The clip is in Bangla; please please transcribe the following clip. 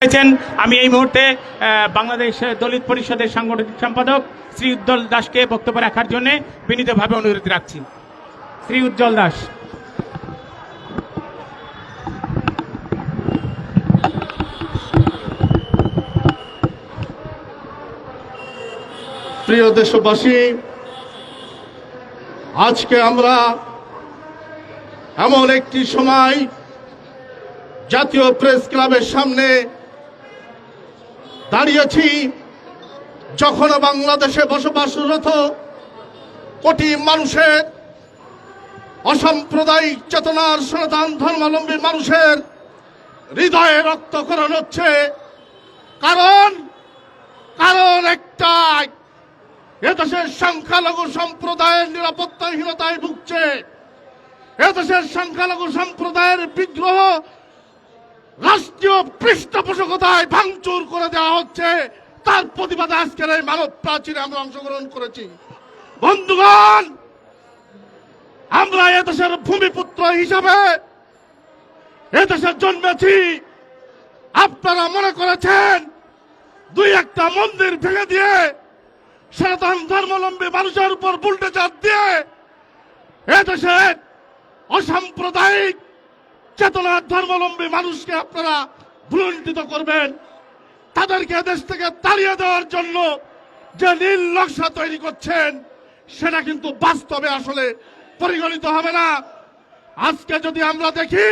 আমি এই মুহূর্তে বাংলাদেশ দলিত পরিষদের সাংগঠনিক সম্পাদক শ্রী উজ্জ্বল দাসকে বক্তব্য রাখার জন্য বিনীতভাবে অনুরোধ রাখছি। শ্রী উজ্জ্বল দাস। প্রিয় দেশবাসী, আজকে আমরা এমন একটি সময় জাতীয় প্রেস ক্লাবের সামনে দাঁড়িয়েছি যখন বাংলাদেশে বসবাসরত কোটি মানুষের অসাম্প্রদায়িক চেতনার সনাতন ধর্মাবলম্বী মানুষের হৃদয়ে রক্তক্ষরণ হচ্ছে। কারণ একটাই, এদেশের সংখ্যালঘু সম্প্রদায়ের নিরাপত্তাহীনতায় ভুগছে। এদেশের সংখ্যালঘু সম্প্রদায়ের বিগ্রহ রাষ্ট্রীয় পৃষ্ঠপোষকতায় ভাঙচুর করে দেওয়া হচ্ছে। তার প্রতিবাদে আজকের এই মানব প্রাচীরে আমরা অংশগ্রহণ করেছি। বন্ধুগণ, আমরা এদেশের ভূমিপুত্র হিসাবে এদেশে জন্মেছি। আপনারা মনে করেছেন দুই একটা মন্দির ভেঙে দিয়ে সনাতন ধর্মাবলম্বী মানুষের উপর বুলডোজার দিয়ে এদেশের অসাম্প্রদায়িক চেতনার ধর্মাবলম্বী মানুষকে আপনারা ভুলুণ্ঠিত করবেন। তাদেরকে দেশ থেকে তাড়িয়ে দেওয়ার জন্য যে নীল নকশা তৈরি করছেন, সেটা কিন্তু বাস্তবে আসলে পরিগণিত হবে না। আজকে যদি আমরা দেখি